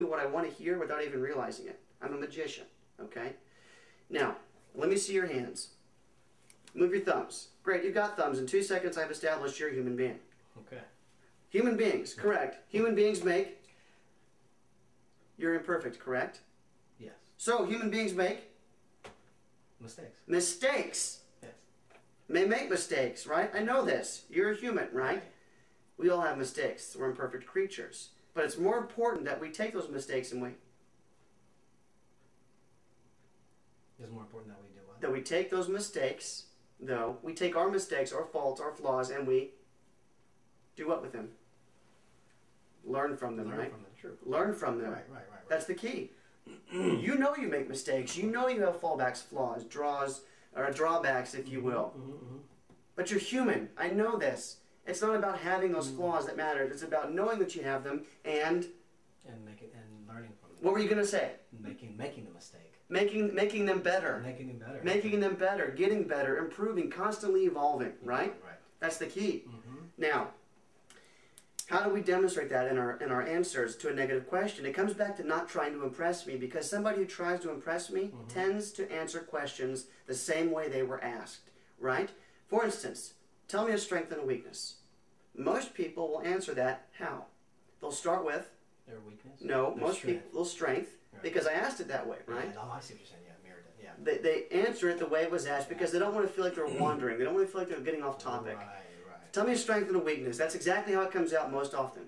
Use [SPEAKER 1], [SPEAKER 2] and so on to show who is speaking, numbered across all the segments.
[SPEAKER 1] what I want to hear without even realizing it. I'm a magician, okay? Now, let me see your hands. Move your thumbs. Great, you've got thumbs. In 2 seconds, I've established you're a human being.
[SPEAKER 2] Okay.
[SPEAKER 1] Human beings, correct. Human beings make... You're imperfect, correct?
[SPEAKER 2] Yes.
[SPEAKER 1] So, human beings make...
[SPEAKER 2] Mistakes.
[SPEAKER 1] Mistakes.
[SPEAKER 2] Yes.
[SPEAKER 1] May make mistakes, right? I know this. You're a human, right? We all have mistakes. We're imperfect creatures. But it's more important that we take those mistakes and we...
[SPEAKER 2] It's more important that we do what?
[SPEAKER 1] That we take those mistakes, though. We take our mistakes, our faults, our flaws, and we do what with them? Learn from them, right?
[SPEAKER 2] Learn from them, true.
[SPEAKER 1] Learn from them.
[SPEAKER 2] Right.
[SPEAKER 1] That's the key. You know you make mistakes. You know you have fallbacks, flaws, drawbacks, if you will. But you're human. I know this. It's not about having those flaws that matter. It's about knowing that you have them and
[SPEAKER 2] learning from them.
[SPEAKER 1] What were you going to say?
[SPEAKER 2] Making the mistake.
[SPEAKER 1] Making them better.
[SPEAKER 2] Making them better.
[SPEAKER 1] Making them better. Getting better. Improving. Constantly evolving. Right?
[SPEAKER 2] Right.
[SPEAKER 1] That's the key. Now, how do we demonstrate that in our answers to a negative question? It comes back to not trying to impress me, because somebody who tries to impress me tends to answer questions the same way they were asked. Right? For instance, tell me a strength and a weakness. Most people will answer that how? They'll start with
[SPEAKER 2] their weakness?
[SPEAKER 1] No,
[SPEAKER 2] their
[SPEAKER 1] most
[SPEAKER 2] strength.
[SPEAKER 1] people strength,
[SPEAKER 2] Right.
[SPEAKER 1] because I asked it that way, right?
[SPEAKER 2] Yeah, I see what you're saying. Yeah, mirrored it. Yeah.
[SPEAKER 1] They answer it the way it was asked because they don't want to feel like they're wandering. They don't want to feel like they're getting off topic.
[SPEAKER 2] Right.
[SPEAKER 1] Tell me a strength and a weakness. That's exactly how it comes out most often.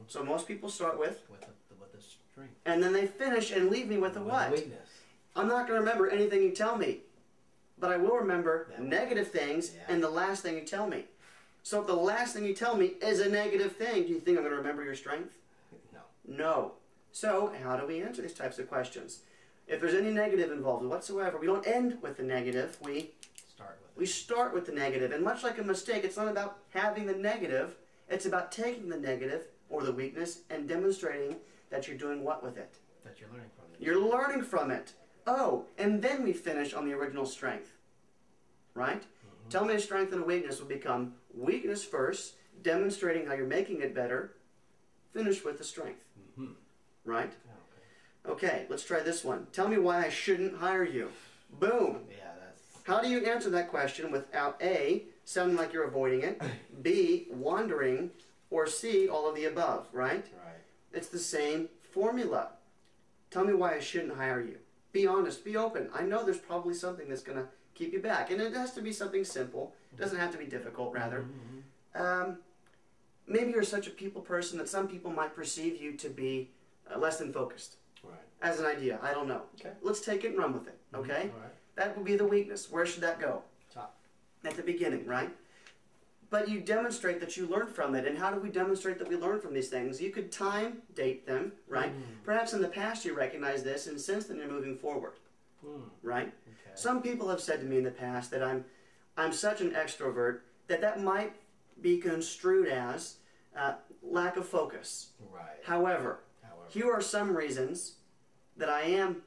[SPEAKER 1] So most people start with
[SPEAKER 2] the strength,
[SPEAKER 1] and then they finish and leave me with the what?
[SPEAKER 2] Weakness.
[SPEAKER 1] I'm not going to remember anything you tell me, but I will remember negative things and the last thing you tell me. So if the last thing you tell me is a negative thing, do you think I'm going to remember your strength?
[SPEAKER 2] No.
[SPEAKER 1] No. So how do we answer these types of questions? If there's any negative involved whatsoever, we don't end with the negative. We start with the negative. And much like a mistake, it's not about having the negative. It's about taking the negative or the weakness and demonstrating that you're doing what with it?
[SPEAKER 2] That you're learning from it.
[SPEAKER 1] You're learning from it. Oh, and then we finish on the original strength. Right? Tell me a strength and a weakness will become weakness first, demonstrating how you're making it better, finish with the strength. Right? Okay, let's try this one. Tell me why I shouldn't hire you. Boom.
[SPEAKER 2] Yeah, that's...
[SPEAKER 1] How do you answer that question without A, sounding like you're avoiding it, B, wandering, or C, all of the above, right?
[SPEAKER 2] Right.
[SPEAKER 1] It's the same formula. Tell me why I shouldn't hire you. Be honest, be open. I know there's probably something that's going to keep you back. And it has to be something simple. It doesn't have to be difficult, rather. Maybe you're such a people person that some people might perceive you to be less than focused.
[SPEAKER 2] Right.
[SPEAKER 1] As an idea. I don't know.
[SPEAKER 2] Okay.
[SPEAKER 1] Let's take it and run with it. Okay?
[SPEAKER 2] All right.
[SPEAKER 1] That would be the weakness. Where should that go?
[SPEAKER 2] Top.
[SPEAKER 1] At the beginning, right? But you demonstrate that you learned from it. And how do we demonstrate that we learn from these things? You could time date them, right? Perhaps in the past you recognize this, and since then you're moving forward. Right?
[SPEAKER 2] Okay.
[SPEAKER 1] Some people have said to me in the past that I'm such an extrovert that might be construed as lack of focus.
[SPEAKER 2] Right.
[SPEAKER 1] However, here are some reasons that I am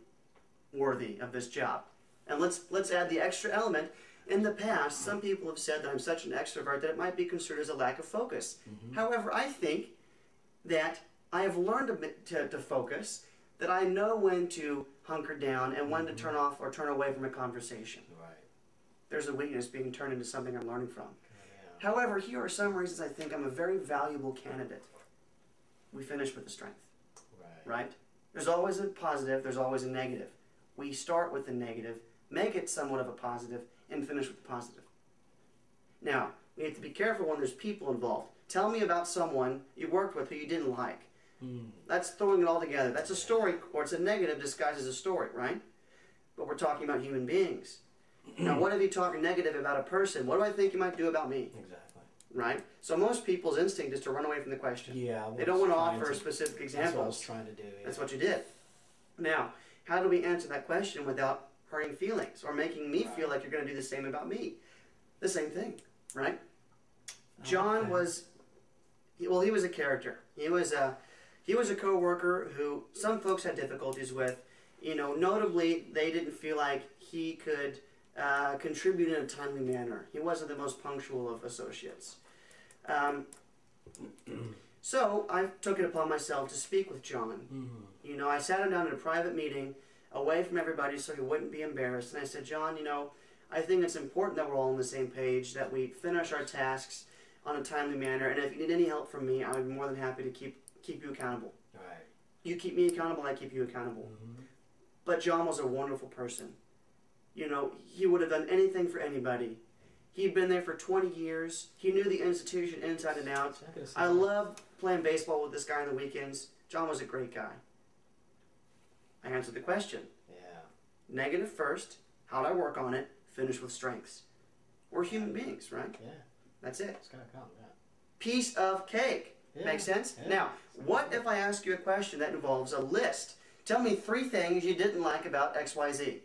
[SPEAKER 1] worthy of this job. And let's add the extra element. In the past, some people have said that I'm such an extrovert that it might be construed as a lack of focus. However, I think that I have learned to focus, that I know when to hunker down and when to turn off or turn away from a conversation.
[SPEAKER 2] Right.
[SPEAKER 1] There's a weakness being turned into something I'm learning from. However, here are some reasons I think I'm a very valuable candidate. We finish with the strength. Right? There's always a positive, there's always a negative. We start with the negative, make it somewhat of a positive, and finish with the positive. Now, we have to be careful when there's people involved. Tell me about someone you worked with who you didn't like. That's throwing it all together. That's a story, or it's a negative disguised as a story, right? But we're talking about human beings. Now, what if you talk negative about a person? What do I think you might do about me?
[SPEAKER 2] Exactly.
[SPEAKER 1] Right? So most people's instinct is to run away from the question.
[SPEAKER 2] Yeah.
[SPEAKER 1] They don't want to offer specific examples.
[SPEAKER 2] That's what I was trying to do. Yeah.
[SPEAKER 1] That's what you did. Now, how do we answer that question without hurting feelings or making me feel like you're going to do the same about me? The same thing, right? John was, well, he was a character. He was a co-worker who some folks had difficulties with. You know, notably, they didn't feel like he could contribute in a timely manner. He wasn't the most punctual of associates. So I took it upon myself to speak with John. You know, I sat him down in a private meeting, away from everybody, so he wouldn't be embarrassed. And I said, John, you know, I think it's important that we're all on the same page, that we finish our tasks on a timely manner. And if you need any help from me, I'm more than happy to keep you accountable.
[SPEAKER 2] Right.
[SPEAKER 1] You keep me accountable, I keep you accountable.
[SPEAKER 2] Mm-hmm.
[SPEAKER 1] But John was a wonderful person. You know, he would have done anything for anybody. He'd been there for 20 years. He knew the institution inside and out. I loved playing baseball with this guy on the weekends. John was a great guy. I answered the question.
[SPEAKER 2] Yeah.
[SPEAKER 1] Negative first. How'd I work on it? Finish with strengths. We're human beings, right?
[SPEAKER 2] Yeah.
[SPEAKER 1] That's it.
[SPEAKER 2] It's gonna come. Yeah.
[SPEAKER 1] Piece of cake.
[SPEAKER 2] Yeah.
[SPEAKER 1] Make sense?
[SPEAKER 2] Yeah.
[SPEAKER 1] Now, what if I ask you a question that involves a list? Tell me 3 things you didn't like about XYZ.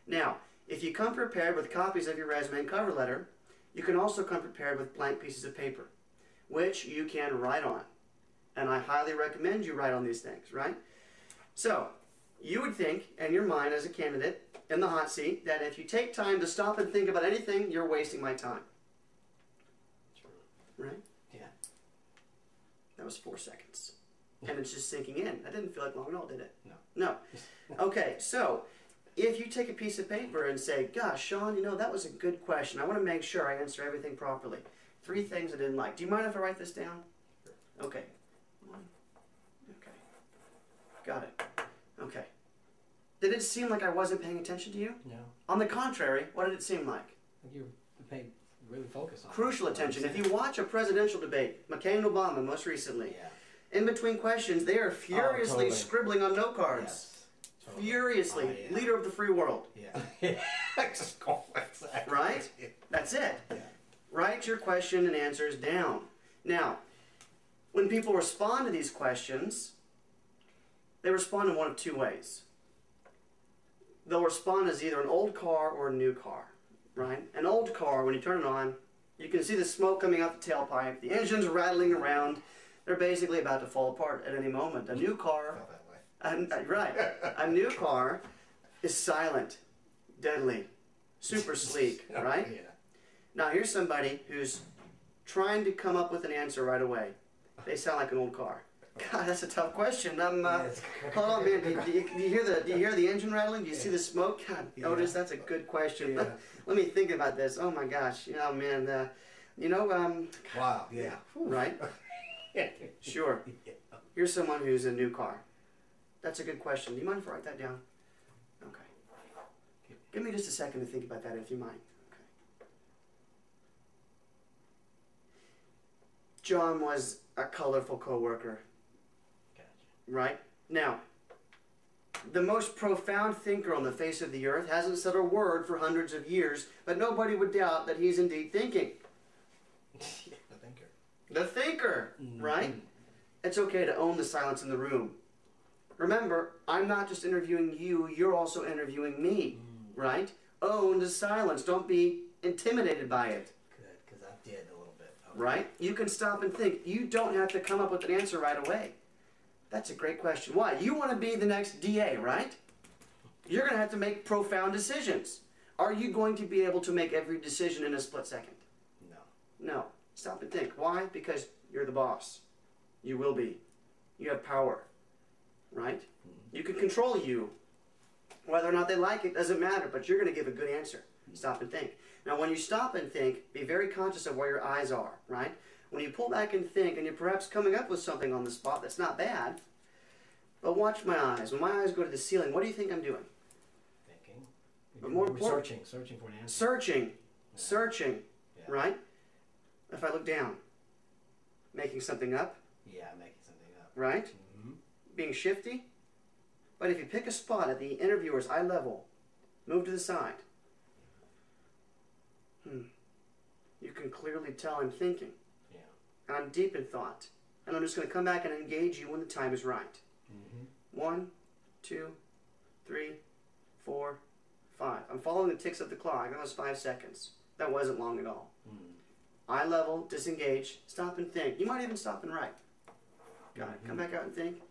[SPEAKER 1] Now, if you come prepared with copies of your resume and cover letter, you can also come prepared with blank pieces of paper, which you can write on. And I highly recommend you write on these things, right? So, you would think, in your mind as a candidate, in the hot seat, that if you take time to stop and think about anything, you're wasting my time.
[SPEAKER 2] True.
[SPEAKER 1] Right?
[SPEAKER 2] Yeah.
[SPEAKER 1] That was 4 seconds. And it's just sinking in. That didn't feel like long at all, did it?
[SPEAKER 2] No.
[SPEAKER 1] No. Okay, so if you take a piece of paper and say, gosh, Sean, you know, that was a good question. I want to make sure I answer everything properly. 3 things I didn't like. Do you mind if I write this down?
[SPEAKER 2] Sure.
[SPEAKER 1] Okay. 1. Okay. Got it. Okay. Did it seem like I wasn't paying attention to you?
[SPEAKER 2] No.
[SPEAKER 1] On the contrary, what did it seem like?
[SPEAKER 2] You pay really focus on
[SPEAKER 1] Crucial attention. If you watch a presidential debate, McCain and Obama most recently, in between questions, they are furiously scribbling on note cards.
[SPEAKER 2] Yes. Totally.
[SPEAKER 1] Furiously.
[SPEAKER 2] Oh, yeah.
[SPEAKER 1] Leader of the free world.
[SPEAKER 2] Yeah. Exactly.
[SPEAKER 1] Right? That's it.
[SPEAKER 2] Yeah.
[SPEAKER 1] Write your question and answers down. Now, when people respond to these questions, they respond in one of 2 ways. They'll respond as either an old car or a new car, right? An old car, when you turn it on, you can see the smoke coming out the tailpipe, the engine's rattling around. They're basically about to fall apart at any moment. A new car, right? A new car is silent, deadly, super sleek, right?
[SPEAKER 2] Yeah.
[SPEAKER 1] Now here's somebody who's trying to come up with an answer right away. They sound like an old car. God, that's a tough question. Hold on, man. Do you hear the engine rattling? Do you see the smoke? God, Otis, that's a good question.
[SPEAKER 2] Yeah.
[SPEAKER 1] Let me think about this. Oh my gosh. Oh man.
[SPEAKER 2] Wow. Yeah.
[SPEAKER 1] Right? Sure. Here's someone who's a new car. That's a good question. Do you mind if I write that down? Okay. Give me just a second to think about that, if you mind. Okay. John was a colorful coworker. Right? Now, the most profound thinker on the face of the earth hasn't said a word for hundreds of years, but nobody would doubt that he's indeed thinking.
[SPEAKER 2] The thinker.
[SPEAKER 1] The thinker,
[SPEAKER 2] Mm-hmm.
[SPEAKER 1] right? It's okay to own the silence in the room. Remember, I'm not just interviewing you, you're also interviewing me, right? Own the silence. Don't be intimidated by it.
[SPEAKER 2] Good, because I did a little bit. Okay.
[SPEAKER 1] Right? You can stop and think. You don't have to come up with an answer right away. That's a great question. Why? You want to be the next DA, right? You're going to have to make profound decisions. Are you going to be able to make every decision in a split second?
[SPEAKER 2] No.
[SPEAKER 1] No. Stop and think. Why? Because you're the boss. You will be. You have power, right? You can control you. Whether or not they like it doesn't matter, but you're going to give a good answer. Stop and think. Now, when you stop and think, be very conscious of where your eyes are, right? When you pull back and think, and you're perhaps coming up with something on the spot that's not bad, but watch my eyes. When my eyes go to the ceiling, what do you think I'm doing?
[SPEAKER 2] Thinking.
[SPEAKER 1] But more important,
[SPEAKER 2] Searching for an answer.
[SPEAKER 1] Searching, right? If I look down, making something up,
[SPEAKER 2] Yeah, making something up.
[SPEAKER 1] right?
[SPEAKER 2] Mm-hmm.
[SPEAKER 1] Being shifty. But if you pick a spot at the interviewer's eye level, move to the side. You can clearly tell I'm thinking.
[SPEAKER 2] Yeah.
[SPEAKER 1] And I'm deep in thought. And I'm just going to come back and engage you when the time is right.
[SPEAKER 2] Mm-hmm.
[SPEAKER 1] 1, 2, 3, 4, 5. I'm following the ticks of the clock. That was 5 seconds. That wasn't long at all. Eye level, disengage, stop and think. You might even stop and write. Got it. Come back out and think.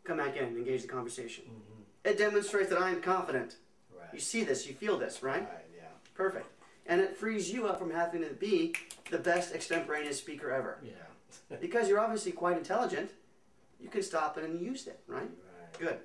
[SPEAKER 1] Come back in and engage the conversation. It demonstrates that I am confident.
[SPEAKER 2] Right.
[SPEAKER 1] You see this, you feel this, right?
[SPEAKER 2] Right, yeah.
[SPEAKER 1] Perfect. And it frees you up from having to be the best extemporaneous speaker ever.
[SPEAKER 2] Yeah.
[SPEAKER 1] Because you're obviously quite intelligent, you can stop it and use it, right?
[SPEAKER 2] Right.
[SPEAKER 1] Good.